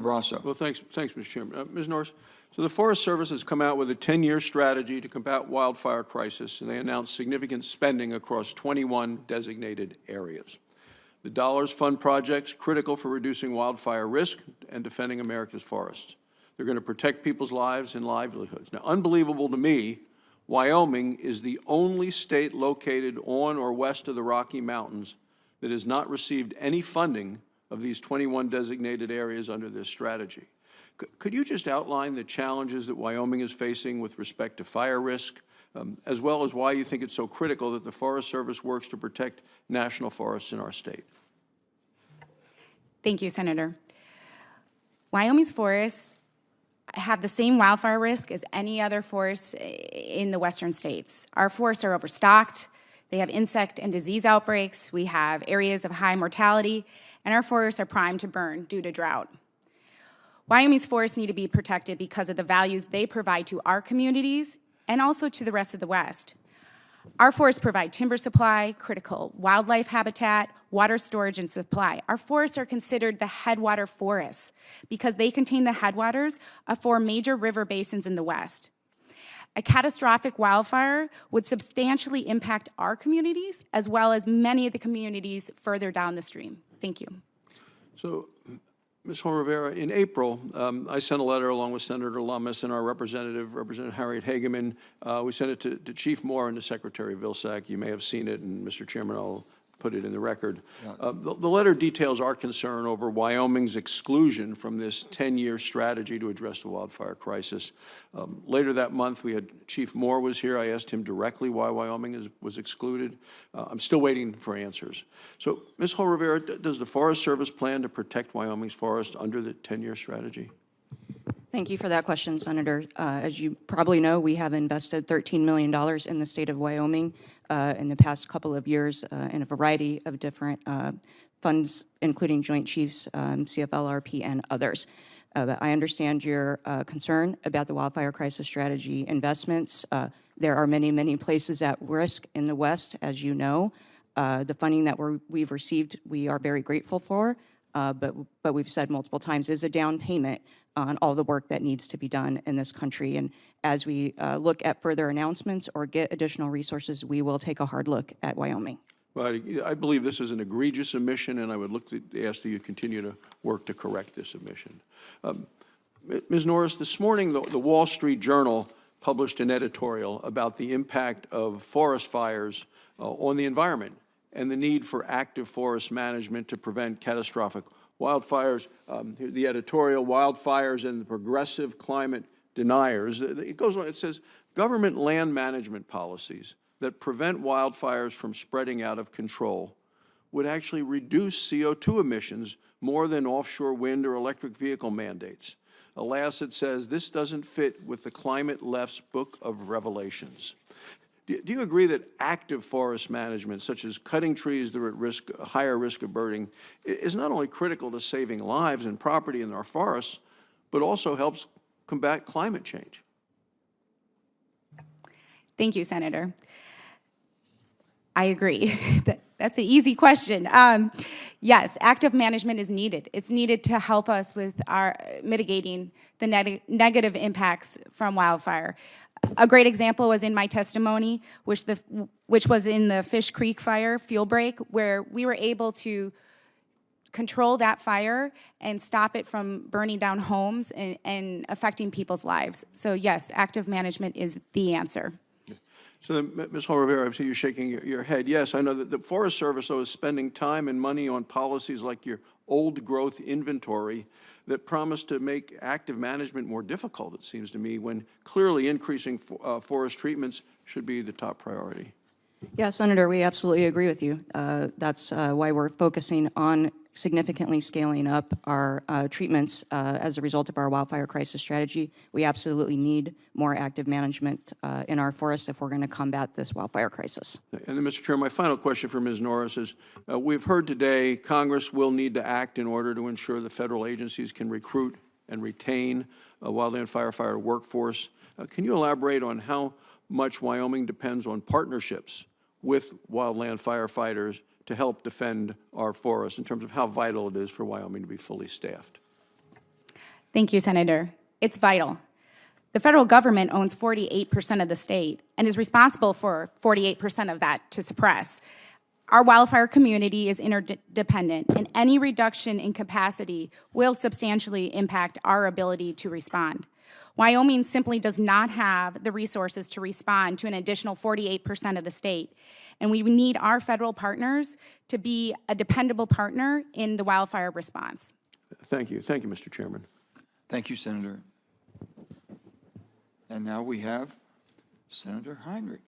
Barrasso. Well, thanks, Mr. Chairman. Ms. Norris, so the Forest Service has come out with a 10-year strategy to combat wildfire crisis, and they announced significant spending across 21 designated areas. The dollars fund projects critical for reducing wildfire risk and defending America's forests. They're going to protect people's lives and livelihoods. Now, unbelievable to me, Wyoming is the only state located on or west of the Rocky Mountains that has not received any funding of these 21 designated areas under this strategy. Could you just outline the challenges that Wyoming is facing with respect to fire risk, as well as why you think it's so critical that the Forest Service works to protect national forests in our state? Thank you, Senator. Wyoming's forests have the same wildfire risk as any other forests in the western states. Our forests are overstocked, they have insect and disease outbreaks, we have areas of high mortality, and our forests are primed to burn due to drought. Wyoming's forests need to be protected because of the values they provide to our communities and also to the rest of the West. Our forests provide timber supply, critical wildlife habitat, water storage and supply. Our forests are considered the headwater forests because they contain the headwaters of 4 major river basins in the West. A catastrophic wildfire would substantially impact our communities as well as many of the communities further down the stream. Thank you. So, Ms. Rivera, in April, I sent a letter along with Senator Lummis and our Representative Harriet Hageman. We sent it to Chief Moore and to Secretary Vilsack. You may have seen it, and Mr. Chairman, I'll put it in the record. The letter details our concern over Wyoming's exclusion from this 10-year strategy to address the wildfire crisis. Later that month, we had Chief Moore was here. I asked him directly why Wyoming was excluded. I'm still waiting for answers. So, Ms. Rivera, does the Forest Service plan to protect Wyoming's forest under the 10-year strategy? Thank you for that question, Senator. As you probably know, we have invested $13 million in the state of Wyoming in the past couple of years in a variety of different funds, including Joint Chiefs, CFLRP, and others. I understand your concern about the wildfire crisis strategy investments. There are many, many places at risk in the West, as you know. The funding that we've received, we are very grateful for, but we've said multiple times, is a down payment on all the work that needs to be done in this country. And as we look at further announcements or get additional resources, we will take a hard look at Wyoming. Well, I believe this is an egregious omission, and I would look to ask that you continue to work to correct this omission. Ms. Norris, this morning the Wall Street Journal published an editorial about the impact of forest fires on the environment and the need for active forest management to prevent catastrophic wildfires. The editorial, Wildfires and the Progressive Climate Deniers. It goes on, it says, government land management policies that prevent wildfires from spreading out of control would actually reduce CO2 emissions more than offshore wind or electric vehicle mandates. Alas, it says, this doesn't fit with the climate left's book of revelations. Do you agree that active forest management, such as cutting trees that are at risk, higher risk of burning, is not only critical to saving lives and property in our forests, but also helps combat climate change? Thank you, Senator. I agree. That's an easy question. Yes, active management is needed. It's needed to help us with our mitigating the negative impacts from wildfire. A great example was in my testimony, which was in the Fish Creek fire fuel break, where we were able to control that fire and stop it from burning down homes and affecting people's lives. So yes, active management is the answer. So then, Ms. Rivera, I see you shaking your head. Yes, I know that the Forest Service, though, is spending time and money on policies like your old growth inventory that promise to make active management more difficult, it seems to me, when clearly increasing forest treatments should be the top priority. Yeah, Senator, we absolutely agree with you. That's why we're focusing on significantly scaling up our treatments as a result of our wildfire crisis strategy. We absolutely need more active management in our forests if we're going to combat this wildfire crisis. And then, Mr. Chair, my final question for Ms. Norris is, we've heard today Congress will need to act in order to ensure the federal agencies can recruit and retain a wildland firefighter workforce. Can you elaborate on how much Wyoming depends on partnerships with wildland firefighters to help defend our forests in terms of how vital it is for Wyoming to be fully staffed? Thank you, Senator. It's vital. The federal government owns 48% of the state and is responsible for 48% of that to suppress. Our wildfire community is interdependent, and any reduction in capacity will substantially impact our ability to respond. Wyoming simply does not have the resources to respond to an additional 48% of the state, and we need our federal partners to be a dependable partner in the wildfire response. Thank you. Thank you, Mr. Chairman. Thank you, Senator. And now we have Senator Heinrich.